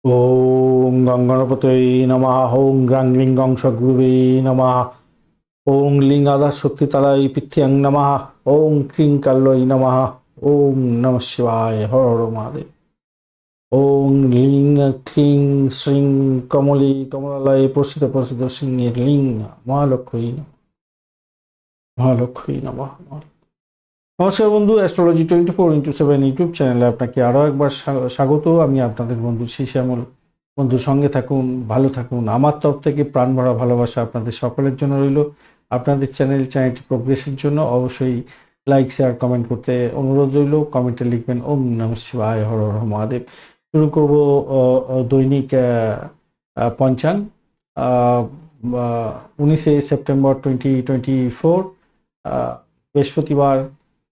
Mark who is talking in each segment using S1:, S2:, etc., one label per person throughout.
S1: ওং গং গণপতয়ে নমঃ। ওং গ্রাং গ্রিং গং সদ্গুরুবে নমঃ। ওং লিং আধার শক্তি তারাই পৃথ্বীং নমঃ। ওং ক্রিং কাল্যই নমঃ। ওং নমঃ শিবায়। হর হর মহাদেব। ওং লিং ক্রিং শ্রীং কমলী কমলালয়ে প্রসিদ্ধ প্রসিদ্ধ সিংহের লিং মহালক্ষ্মী মহালক্ষ্মী নমঃ। নমস্কার বন্ধু, অ্যাস্ট্রোলজি 24x7 ইউটিউব চ্যানেলে আপনাকে আরও একবার স্বাগত। আমি আপনাদের বন্ধু শ্যামল। বন্ধু, সঙ্গে থাকুন, ভালো থাকুন। আমার তরফ থেকে প্রাণ ভরা ভালোবাসা আপনাদের সকলের জন্য রইল। আপনাদের চ্যানেলটি প্রোগ্রেসের জন্য অবশ্যই লাইক শেয়ার কমেন্ট করতে অনুরোধ রইল। কমেন্টে লিখবেন ওম নমঃ শিবায়, হর হর মহাদেব। শুরু করব দৈনিক পঞ্চাঙ্গ 19শে সেপ্টেম্বর 2024, বৃহস্পতিবার।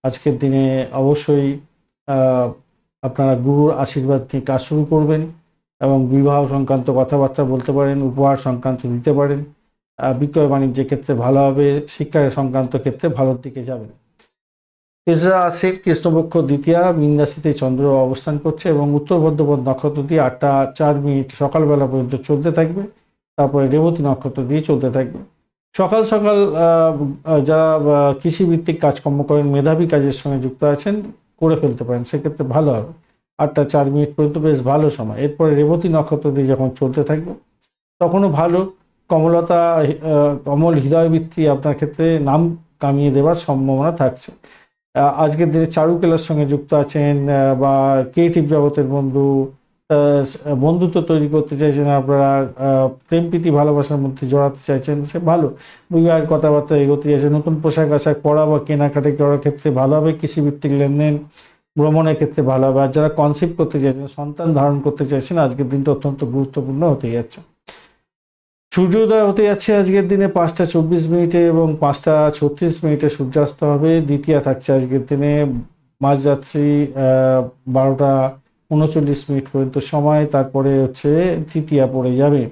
S1: আজকের দিনে অবশ্যই আপনারা গুরুর আশীর্বাদ নিয়ে কাজ শুরু করবেন এবং বিবাহ সংক্রান্ত কথাবার্তা বলতে পারেন, উপহার সংক্রান্ত দিতে পারেন। বিক্রয় বাণিজ্যের ক্ষেত্রে ভালো হবে, শিক্ষা সংক্রান্ত ক্ষেত্রে ভালোর দিকে যাবেন। তেসরা রাশির কৃষ্ণপক্ষ দ্বিতীয়া মীন রাশিতে চন্দ্র অবস্থান করছে এবং উত্তর ভদ্রপদ নক্ষত্র দিয়ে 8টা 4 মিনিট সকালবেলা পর্যন্ত চলতে থাকবে। তারপরে রেবতী নক্ষত্র দিয়ে চলতে থাকবে। সকাল সকাল যারা কৃষিভিত্তিক কাজকর্ম করেন, মেধাবী কাজের সঙ্গে যুক্ত আছেন, করে ফেলতে পারেন, সেক্ষেত্রে ভালো হবে। 8টা 4 মিনিট পর্যন্ত বেশ ভালো সময়। এরপরে রেবতী নক্ষত্র দিয়ে যখন চলতে থাকবে তখনও ভালো। কমলতা কমল হৃদয়বৃত্তি আপনার ক্ষেত্রে নাম কামিয়ে দেওয়ার সম্ভাবনা থাকছে। আজকের দিনে চারুকলার সঙ্গে যুক্ত আছেন বা ক্রিয়েটিভ জগতের বন্ধু, বন্ধুত্ব তৈরি করতে চাইছেন, আপনারা প্রেম প্রীতি ভালোবাসার মধ্যে জড়াতে চাইছেন, সে ভালো। বিবাহের কথাবার্তা এগোতে চাইছেন, নতুন পোশাক আশাক পরা বা কেনাকাটি করার ক্ষেত্রে ভালো হবে। কৃষিভিত্তিক লেনদেন ভ্রমণের ক্ষেত্রে ভালো হবে। আর যারা কনসেপ্ট করতে চাইছেন, সন্তান ধারণ করতে চাইছেন, আজকের দিনটা অত্যন্ত গুরুত্বপূর্ণ হতে যাচ্ছে। সূর্যোদয় হতে যাচ্ছে আজকের দিনে 5টা 24 মিনিটে এবং 5টা 36 মিনিটে সূর্যাস্ত হবে। দ্বিতীয়া থাকছে আজকের দিনে মাঝরাত্রি 12টা 39 মিনিট পর্যন্ত সময়। তারপরে হচ্ছে তৃতীয়া পড়ে যাবে।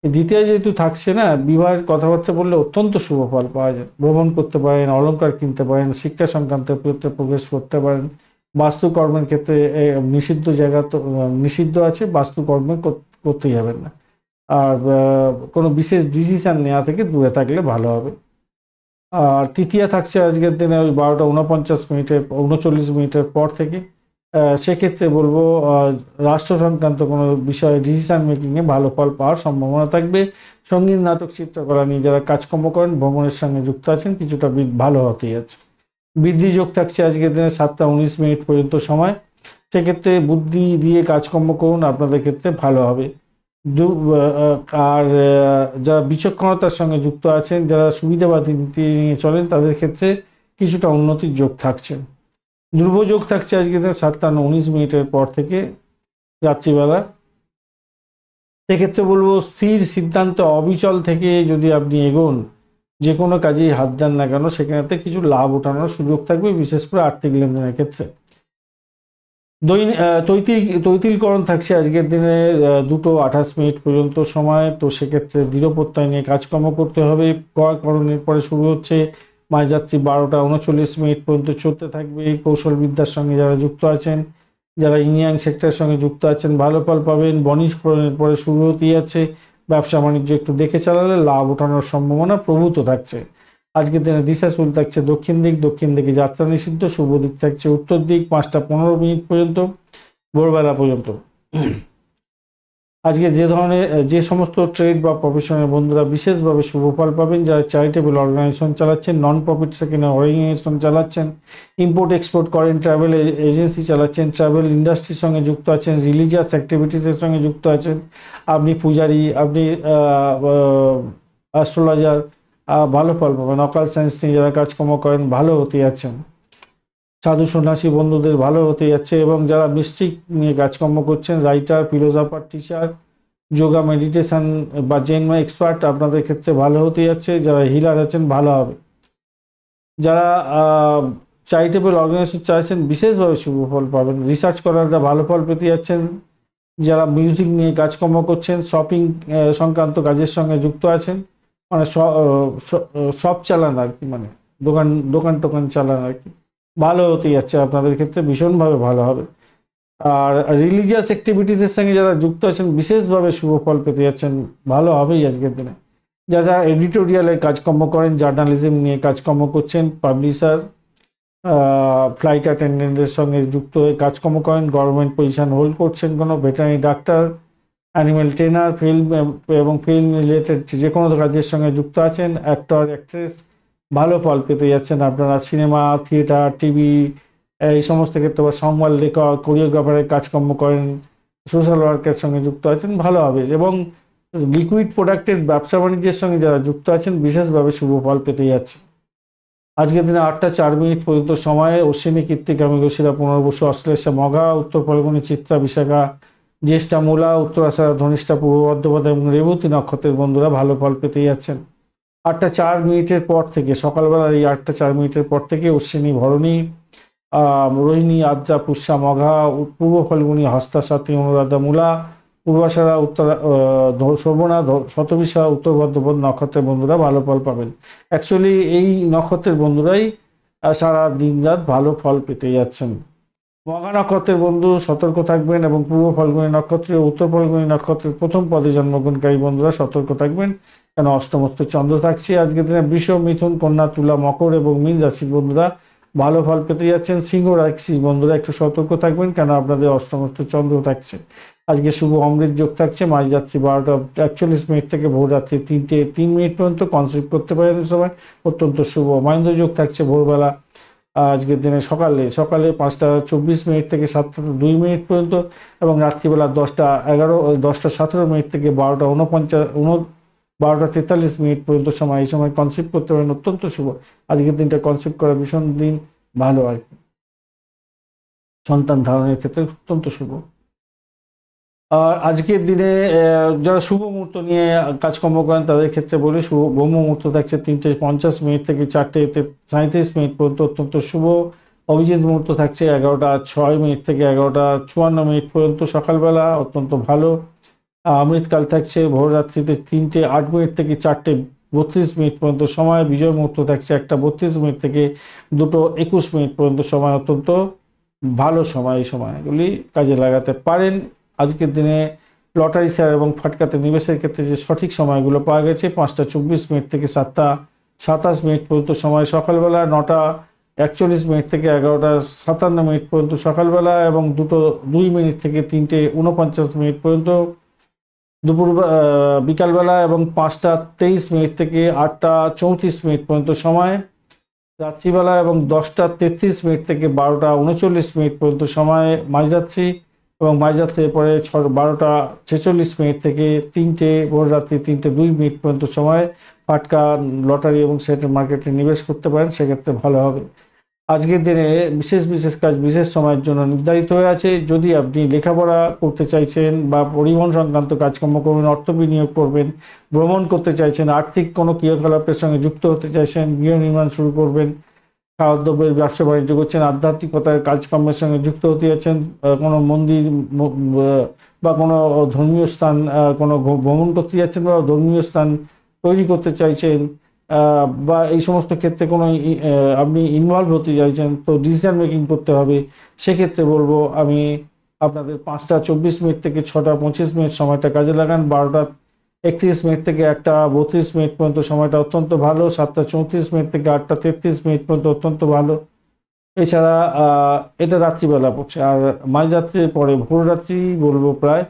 S1: দ্বিতীয় যেহেতু থাকছে না, বিবাহের কথাবার্তা বললে অত্যন্ত শুভ ফল পাওয়া যায়। ভ্রমণ করতে পারেন, অলংকার কিনতে পারেন, শিক্ষা সংক্রান্ত ক্ষেত্রে প্রবেশ করতে পারেন। বাস্তুকর্মের ক্ষেত্রে নিষিদ্ধ জায়গা তো নিষিদ্ধ আছে, বাস্তুকর্মে করতেই যাবেন না। আর কোনো বিশেষ ডিসিশন নেওয়া থেকে দূরে থাকলে ভালো হবে। আর তৃতীয়া থাকছে আজকের দিনে ওই 12টা 49 মিনিটে 39 মিনিটের পর থেকে। সেক্ষেত্রে বলবো রাষ্ট্র সংক্রান্ত কোনো বিষয়ে ডিসিশন মেকিংয়ে ভালো ফল পাওয়ার সম্ভাবনা থাকবে। সঙ্গীত, নাটক, চিত্রকলা নিয়ে যারা কাজকর্ম করেন, ভ্রমণের সঙ্গে যুক্ত আছেন, কিছুটা ভালো হতে যাচ্ছে। বৃদ্ধি যোগ থাকছে আজকের দিনে 7টা 19 মিনিট পর্যন্ত সময়। সেক্ষেত্রে বুদ্ধি দিয়ে কাজকর্ম করুন, আপনাদের ক্ষেত্রে ভালো হবে। আর যারা বিচক্ষণতার সঙ্গে যুক্ত আছেন, যারা সুবিধাবাদী নীতি নিয়ে চলেন, তাদের ক্ষেত্রে কিছুটা উন্নতির যোগ থাকছে। ধ্রুব যোগ থাকছে আজকে 7টা 19 মিনিটের পর থেকে রাত্রিবেলা। সেক্ষেত্রে বলবো স্থির সিদ্ধান্ত অবিচল থেকে যদি আপনি এগোন, যে কোনো কাজেই হাত দেন না কেন, সেখানে কিছু লাভ ওঠানোর সুযোগ থাকবে, বিশেষ করে আর্থিক লেনদেনের ক্ষেত্রে। তৈতিলকরণ থাকছে আজকের দিনে 2টো 28 মিনিট পর্যন্ত সময়। তো সেক্ষেত্রে দৃঢ় প্রত্যয় নিয়ে কাজকর্ম করতে হবে। ক্রয়করণের পরে শুরু হচ্ছে মাঝরাত্রি 12টা 39 মিনিট পর্যন্ত চলতে থাকবে। কৌশল বিদ্যার সঙ্গে যারা যুক্ত আছেন, যারা ইঞ্জিনিয়ারিং সেক্টরের সঙ্গে যুক্ত আছেন, ভালো ফল পাবেন। বণিককরণের পরে শুরু হতে যাচ্ছে। ব্যবসা বাণিজ্য একটু দেখে চালালে লাভ ওঠানোর সম্ভাবনা প্রভূত থাকছে। আজকের দিনে দিশা শুল থাকছে দক্ষিণ দিক, দক্ষিণ দিকে যাত্রা নিষিদ্ধ। শুভ দিক থাকছে উত্তর দিক 5টা 15 মিনিট পর্যন্ত, ভোরবেলা পর্যন্ত। আজকে যে সমস্ত ট্রেড বা প্রফেশনের বন্ধুরা বিশেষভাবে শুভ ফল পাবেন, যারা চ্যারিটেবল অর্গানাইজেশন চালাচ্ছেন, নন প্রফিট সেক্টর অর্গানাইজেশন চালাচ্ছেন, ইম্পোর্ট এক্সপোর্ট করেন, ট্রাভেল এজেন্সি চালাচ্ছেন, ট্রাভেল ইন্ডাস্ট্রির সঙ্গে যুক্ত আছেন, রিলিজিয়াস অ্যাক্টিভিটিসের সঙ্গে যুক্ত আছেন, আপনি পূজারী, আপনি অ্যাস্ট্রোলজার, ভালো ফল পাবেন। অকাল সায়েন্স নিয়ে যারা কাজকর্ম করেন, ভালো হতে যাচ্ছেন। সাধু সন্ন্যাসী বন্ধুদের ভালো হতে যাচ্ছে। এবং যারা মিস্টিক নিয়ে কাজকর্ম করছেন, writer, philosopher, teacher, yoga, meditation বা জেন এক্সপার্ট, আপনাদের ক্ষেত্রে ভালো হতে যাচ্ছে। যারা হিলার আছেন, ভালো হবে। যারা চ্যারিটেবল অর্গানাইজেশন চাইছেন, বিশেষভাবে শুভ ফল পাবেন। রিসার্চ করারটা ভালো ফল পেতে যাচ্ছেন। যারা মিউজিক নিয়ে কাজকর্ম করছেন, শপিং সংক্রান্ত কাজের সঙ্গে যুক্ত আছেন, মানে শপ চালান আর কি, মানে দোকান টোকান চালান আর কি, ভালো হতে যাচ্ছে। আপনাদের ক্ষেত্রে ভীষণভাবে ভালো হবে। আর রিলিজিয়াস অ্যাক্টিভিটিসের সঙ্গে যারা যুক্ত আছেন বিশেষভাবে শুভ ফল পেতে যাচ্ছেন, ভালো হবেই আজকের দিনে। যারা এডিটোরিয়ালে কাজকর্ম করেন, জার্নালিজম নিয়ে কাজকর্ম করছেন, পাবলিশার, ফ্লাইট অ্যাটেন্ডেন্টের সঙ্গে যুক্ত হয়ে কাজকর্ম করেন, গভর্নমেন্ট পজিশন হোল্ড করছেন, কোনো veterinary doctor, animal trainer, film এবং ফিল্ম রিলেটেড যে কোনো কাজের সঙ্গে যুক্ত আছেন, অ্যাক্টর, অ্যাক্ট্রেস, ভালো ফল পেতে যাচ্ছেন আপনারা। সিনেমা, থিয়েটার, টিভি এই সমস্ত ক্ষেত্রে বা সংবাদ লেখক, কোরিওগ্রাফারের কাজকর্ম করেন, সোশ্যাল ওয়ার্কের সঙ্গে যুক্ত আছেন, ভালো হবে। এবং লিকুইড প্রোডাক্টের ব্যবসা বাণিজ্যের সঙ্গে যারা যুক্ত আছেন বিশেষভাবে শুভ ফল পেতে যাচ্ছে। আজকের দিনে 8টা 4 মিনিট পর্যন্ত সময়ে অশ্বিনী, কৃত্তিকা, মৃগশিরা, পুনর্বসু, অশ্লেষা, মঘা, উত্তর ফাল্গুনী, চিত্রা, বিশাখা, জ্যেষ্ঠা, মূলা, উত্তরাষাঢ়া, ধনিষ্ঠা, পূর্ব বর্ধমান এবং রেবতী নক্ষত্রের বন্ধুরা ভালো ফল পেতে যাচ্ছেন। 8টা 4 মিনিটের পর থেকে, সকালবেলার এই 8টা 4 মিনিটের পর থেকে অশ্বিনী, ভরণী, রোহিণী, আদ্রা, পুষ্যা, মঘা, পূর্ব ফাল্গুনী, হস্তা, সাথী, অনুরাধা, মূলা, পূর্বাষাঢ়া, উত্তরা, শ্রবণা, শতবিশা, উত্তর বর্ধমান নক্ষত্রের বন্ধুরা ভালো ফল পাবেন। অ্যাকচুয়ালি এই নক্ষত্রের বন্ধুরাই সারা দিন রাত ভালো ফল পেতে যাচ্ছেন। মঘা নক্ষত্রের বন্ধু সতর্ক থাকবেন এবং পূর্ব ফাল্গুনী নক্ষত্রে ও উত্তর ফাল্গুনী নক্ষত্রের প্রথম পদে জন্মগ্রহণকারী বন্ধুরা সতর্ক থাকবেন, কেন অষ্টমস্ত চন্দ্র থাকছে। আজকের দিনে বৃষ, মিথুন, কন্যা, তুলা, মকর এবং মীন রাশির বন্ধুরা ভালো ফল পেতে যাচ্ছেন। সিংহ রাশির বন্ধুরা একটু সতর্ক থাকবেন, কেন আপনাদের অষ্টমস্ত চন্দ্র থাকছে। আজকে শুভ অমৃত যোগ থাকছে, মাঝরাত্রি 12টা 41 মিনিট থেকে ভোররাত্রি 3টে 3 মিনিট পর্যন্ত কনসিভ করতে পারেন সময়, অত্যন্ত শুভ। মহেন্দ্র যোগ থাকছে ভোরবেলা আজকের দিনে সকালে 5টা 24 মিনিট থেকে 7টা 2 মিনিট পর্যন্ত, এবং রাত্রিবেলা 10টা 17 মিনিট থেকে 12টা 43 মিনিট পর্যন্ত সময়, এই সময় কনসিভ করতে পারেন, অত্যন্ত শুভ। আজকের দিনটা কনসিভ করা ভীষণ দিন, ভালো আর কি, সন্তান ধারণের ক্ষেত্রে অত্যন্ত শুভ। আর আজকের দিনে যারা শুভ মুহূর্ত নিয়ে কাজকর্ম করেন তাদের ক্ষেত্রে বলি, শুভ ব্রহ্ম মুহূর্ত থাকছে 3টে 50 মিনিট থেকে 4টে 37 মিনিট পর্যন্ত, অত্যন্ত শুভ। অভিজিৎ মুহূর্ত থাকছে 11টা 6 মিনিট থেকে 11টা 54 মিনিট পর্যন্ত সকালবেলা, অত্যন্ত ভালো। অমৃতকাল থাকছে ভোররাত্রিতে 3টে 8 মিনিট থেকে 4টে 32 মিনিট পর্যন্ত সময়। বিজয় মুহূর্ত থাকছে 1টা 32 মিনিট থেকে 2টো 21 মিনিট পর্যন্ত সময়, অত্যন্ত ভালো সময়। এই সময়গুলি কাজে লাগাতে পারেন। আজকের দিনে লটারি শেয়ার এবং ফাটকাতে নিবেশের ক্ষেত্রে যে সঠিক সময়গুলো পাওয়া গেছে, 5টা 24 মিনিট থেকে 7টা 27 মিনিট পর্যন্ত সময় সকালবেলা, 9টা 41 মিনিট থেকে 11টা 57 মিনিট পর্যন্ত সকালবেলা, এবং 2টো 2 মিনিট থেকে 3টে 49 মিনিট পর্যন্ত দুপুর বিকালবেলা, এবং 5টা 23 মিনিট থেকে 8টা 34 মিনিট পর্যন্ত সময় রাত্রিবেলা, এবং 10টা 33 মিনিট থেকে 12টা 39 মিনিট পর্যন্ত সময় মাঝরাত্রি, এবং মাঝরাত্রির পরে 12টা 46 মিনিট থেকে ভোররাত্রি 3টে 2 মিনিট পর্যন্ত সময় ফাটকা, লটারি এবং শেয়ার মার্কেটে নিবেশ করতে পারেন, সেক্ষেত্রে ভালো হবে। আজকের দিনে বিশেষ বিশেষ কাজ বিশেষ সময়ের জন্য নির্ধারিত হয়ে আছে। যদি আপনি লেখাপড়া করতে চাইছেন বা পরিবহন সংক্রান্ত কাজকর্ম করবেন, অর্থ বিনিয়োগ করবেন, ভ্রমণ করতে চাইছেন, আর্থিক কোনো ক্রিয়াকলাপের সঙ্গে যুক্ত হতে চাইছেন, গৃহ নির্মাণ শুরু করবেন, খাদ্যদ্রব্যের ব্যবসা বাণিজ্য করছেন, আধ্যাত্মিকতার কাজকর্মের সঙ্গে যুক্ত হতে যাচ্ছেন, কোনো মন্দির বা কোনো ধর্মীয় স্থান কোনো ভ্রমণ করতে যাচ্ছেন, বা ধর্মীয় স্থান তৈরি করতে চাইছেন, বা এই সমস্ত ক্ষেত্রে কোনো আপনি ইনভলভ হতে চাইছেন, তো ডিসিশন মেকিং করতে হবে। সেক্ষেত্রে বলবো আমি আপনাদের 5টা 24 মিনিট থেকে 6টা 25 মিনিট সময়টা কাজে লাগান। 12টা 31 মিনিট থেকে 1টা 32 মিনিট পর্যন্ত সময়টা অত্যন্ত ভালো। 7টা 34 মিনিট থেকে 8টা 33 মিনিট পর্যন্ত অত্যন্ত ভালো। এছাড়া এটা রাত্রিবেলা পড়ছে। আর মাঝরাত্রির পরে ভোররাত্রি বলবো প্রায়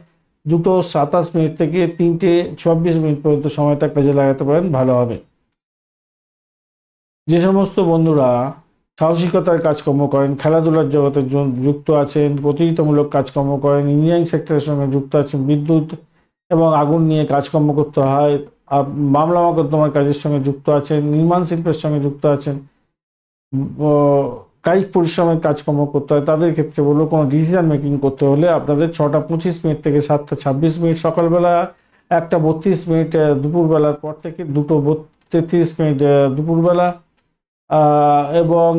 S1: 2টো 27 মিনিট থেকে 3টে 26 মিনিট পর্যন্ত সময়টা কাজে লাগাতে পারেন, ভালো হবে। যে সমস্ত বন্ধুরা সাহসিকতার কাজকর্ম করেন, খেলাধুলার জগতে যুক্ত আছেন, প্রতিযোগিতামূলক কাজকর্ম করেন, ইঞ্জিনিয়ারিং সেক্টরের সঙ্গে যুক্ত আছেন, বিদ্যুৎ এবং আগুন নিয়ে কাজকর্ম করতে হয়, মামলা মোকদ্দমার কাজের সঙ্গে যুক্ত আছেন, নির্মাণ শিল্পের সঙ্গে যুক্ত আছেন, কায়িক পরিশ্রমের কাজকর্ম করতে হয়, তাদের ক্ষেত্রে বলবো কোনো ডিসিশন মেকিং করতে হলে আপনাদের 6টা 25 মিনিট থেকে 7টা 26 মিনিট সকালবেলা, 1টা 32 মিনিট দুপুরবেলার পর থেকে, 2টো 33 মিনিট দুপুরবেলা, এবং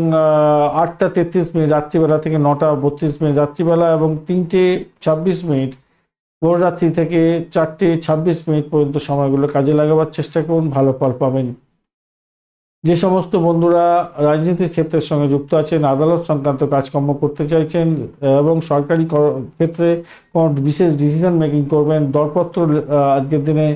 S1: 8টা 33 মিনিট রাত্রিবেলা থেকে 9টা 32 মিনিট রাত্রিবেলা, এবং 3টে 26 মিনিট ভোররাত্রি থেকে 4টে 26 মিনিট পর্যন্ত সময়গুলো কাজে লাগাবার চেষ্টা করুন, ভালো ফল পাবেন। যে সমস্ত বন্ধুরা রাজনীতির ক্ষেত্রের সঙ্গে যুক্ত আছেন, আদালত সংক্রান্ত কাজকর্ম করতে চাইছেন এবং সরকারি ক্ষেত্রে কোনো বিশেষ ডিসিশন মেকিং করবেন, দরপত্র আজকের দিনে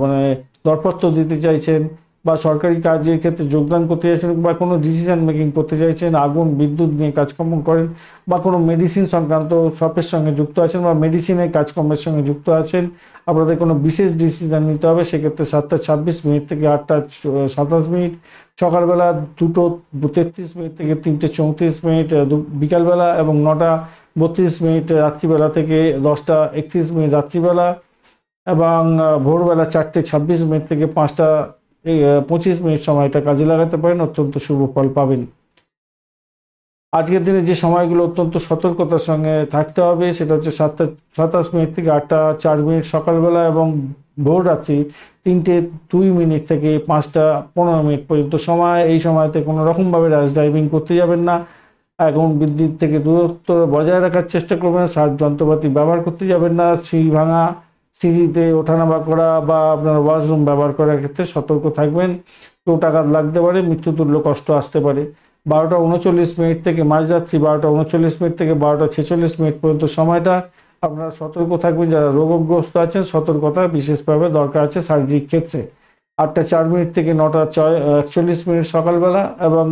S1: মানে দরপত্র দিতে চাইছেন বা সরকারি কাজের ক্ষেত্রে যোগদান করতে চাইছেন বা কোনো ডিসিশন মেকিং করতে চাইছেন, আগুন বিদ্যুৎ নিয়ে কাজকর্ম করেন বা কোনো মেডিসিন সংক্রান্ত শপের সঙ্গে যুক্ত আছেন বা মেডিসিনের কাজকর্মের সঙ্গে যুক্ত আছেন, আপনাদের কোনো বিশেষ ডিসিশন নিতে হবে, সেক্ষেত্রে 7:26 থেকে 8:27, সকালবেলা 2:33 থেকে 3:34, বিকালবেলা এবং 9:32 রাত্রিবেলা থেকে 10:31 রাত্রিবেলা এবং ভোরবেলা 4:26 থেকে 5:25 সময়টা কাজে লাগাতে পারেন, অত্যন্ত শুভ ফল পাবেন। আজকের দিনে যে সময়গুলো অত্যন্ত সতর্কতার সঙ্গে থাকতে হবে সেটা হচ্ছে 7:27 থেকে 8:04 সকালবেলা এবং ভোর রাত্রি 3:02 থেকে 5:15 পর্যন্ত সময়। এই সময়তে কোনো রকমভাবে র্যাশ ড্রাইভিং করতে যাবেন না, এখন বিদ্যুৎ থেকে দূরত্ব বজায় রাখার চেষ্টা করবেন, শার্প যন্ত্রপাতি ব্যবহার করতে যাবেন না, সিঁড়ি ভাঙা, সিঁড়িতে ওঠানামা করা বা আপনার ওয়াশরুম ব্যবহার করার ক্ষেত্রে সতর্ক থাকবেন। চোট আঘাত লাগতে পারে, মৃত্যুতুল্য কষ্ট আসতে পারে। 12:39 থেকে মাঝরাত্রি 12:39 থেকে 12:46 পর্যন্ত সময়টা আপনারা সতর্ক থাকবেন। যারা রোগগ্রস্ত আছেন সতর্কতা বিশেষভাবে দরকার আছে শারীরিক ক্ষেত্রে। 8:04 থেকে 9:41 সকালবেলা এবং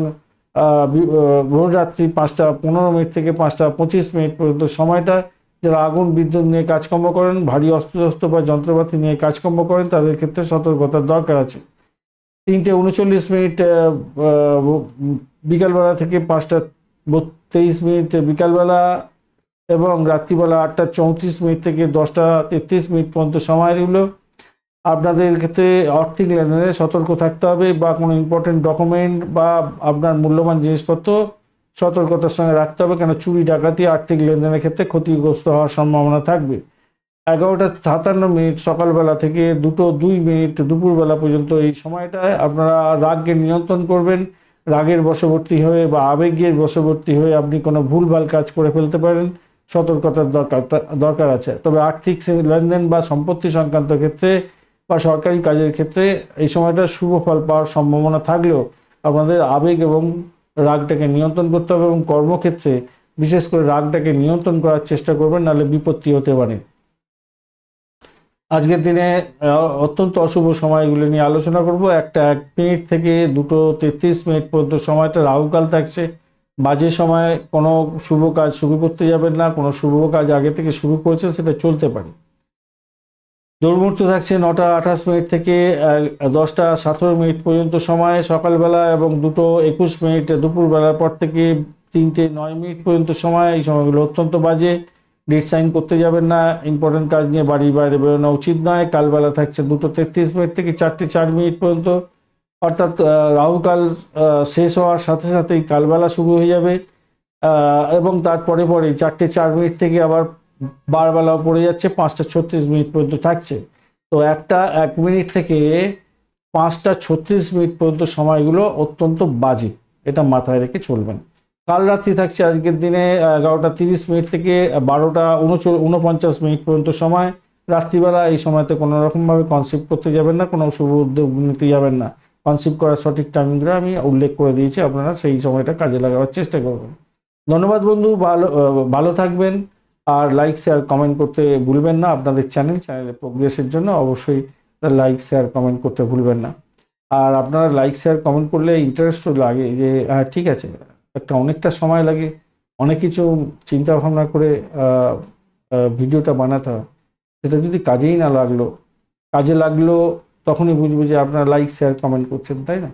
S1: ভোর রাত্রি 5:15 থেকে 5:25 পর্যন্ত সময়টা যারা আগুন বিদ্যুৎ নিয়ে কাজকর্ম করেন, ভারী অস্ত্রশস্ত্র বা যন্ত্রপাতি নিয়ে কাজকর্ম করেন, তাদের ক্ষেত্রে সতর্কতার দরকার আছে। 3:39 বিকালবেলা থেকে 5:23 বিকালবেলা এবং রাত্রিবেলা 8:34 থেকে 10:33 পর্যন্ত সময়গুলো আপনাদের ক্ষেত্রে আর্থিক লেনদেনে সতর্ক থাকতে হবে বা কোনো ইম্পর্টেন্ট ডকুমেন্ট বা আপনার মূল্যবান জিনিসপত্র সতর্কতার সঙ্গে রাখতে হবে, কেন চুরি ডাকাতি আর্থিক লেনদেনের ক্ষেত্রে ক্ষতিগ্রস্ত হওয়ার সম্ভাবনা থাকবে। 11:57 সকালবেলা থেকে 2:02 দুপুরবেলা পর্যন্ত এই সময়টায় আপনারা রাগকে নিয়ন্ত্রণ করবেন। রাগের বশবর্তী হয়ে বা আবেগের বশবর্তী হয়ে আপনি কোনো ভুলভাল কাজ করে ফেলতে পারেন, সতর্কতার দরকার আছে। তবে আর্থিক লেনদেন বা সম্পত্তি সংক্রান্ত ক্ষেত্রে বা সরকারি কাজের ক্ষেত্রে এই সময়টা শুভ ফল পাওয়ার সম্ভাবনা থাকলেও আপনাদের আবেগ এবং রাগটাকে নিয়ন্ত্রণ করতে হবে এবং কর্মক্ষেত্রে বিশেষ করে রাগটাকে নিয়ন্ত্রণ করার চেষ্টা করবেন, নাহলে বিপত্তি হতে পারে। আজকের দিনে অত্যন্ত অশুভ সময়গুলি নিয়ে আলোচনা করব। 1 থেকে 2:33 পর্যন্ত সময়টা রাহুকাল থাকছে। বাজে সময় কোনো শুভ কাজ শুরু করতে যাবেন না, কোনো শুভ কাজ আগে থেকে শুরু করেছেন সেটা চলতে পারে। দুর্মুহূর্ত থাকছে 9:28 থেকে 10:17 পর্যন্ত সময় সকালবেলা এবং 2:21 দুপুরবেলার পর থেকে 3:09 পর্যন্ত সময়। এই সময়গুলো অত্যন্ত বাজে, ডেট সাইন করতে যাবেন না, ইম্পর্টেন্ট কাজ নিয়ে বাড়ির বাইরে বেরোনো উচিত নয়। কালবেলা থাকছে 2:33 থেকে 4:04 পর্যন্ত, অর্থাৎ রাহুকাল শেষ হওয়ার সাথে সাথেই কালবেলা শুরু হয়ে যাবে এবং তারপরে 4:04 থেকে আবার বারবেলাও পড়ে যাচ্ছে, 5:36 পর্যন্ত থাকছে। তো 1 মিনিট থেকে 5:36 পর্যন্ত সময়গুলো অত্যন্ত বাজে, এটা মাথায় রেখে চলবেন। কাল রাত্রি থাকছে আজকের দিনে 11:30 থেকে 12:49 পর্যন্ত সময়। রাত্রিবেলা এই সময়তে কোনো রকমভাবে কনসিভ করতে যাবেন না, কোনো শুভ উদ্যোগ নিতে যাবেন না। কনসিভ করার সঠিক টাইমগুলো আমি উল্লেখ করে দিয়েছি, আপনারা সেই সময়টা কাজে লাগাবার চেষ্টা করবেন। ধন্যবাদ বন্ধু, ভালো থাকবেন আর লাইক শেয়ার কমেন্ট করতে ভুলবেন না। আপনাদের চ্যানেলের প্রোগ্রেসের জন্য অবশ্যই লাইক শেয়ার কমেন্ট করতে ভুলবেন না। আর আপনারা লাইক শেয়ার কমেন্ট করলে ইন্টারেস্টও লাগে যে হ্যাঁ ঠিক আছে, অনেকটা সময় লাগে, অনেক কিছু চিন্তা ভাবনা করে ভিডিওটা বানাতে হয়, সেটা যদি কাজেই না লাগলো, কাজে লাগলো তখনই বুঝবো যে আপনারা লাইক শেয়ার কমেন্ট করছেন, তাই না?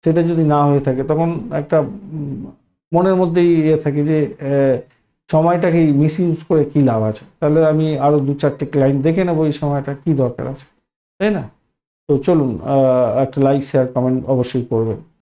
S1: সেটা যদি না হয়ে থাকে তখন একটা মনের মধ্যেই থাকে যে সময়টাকে মিস ইউজ করে কী লাভ আছে, তাহলে আমি আরও 2-4টে ক্লায়েন্ট দেখে নেবো, এই সময়টা কী দরকার আছে, তাই না? তো চলুন একটা লাইক শেয়ার কমেন্ট অবশ্যই করবেন।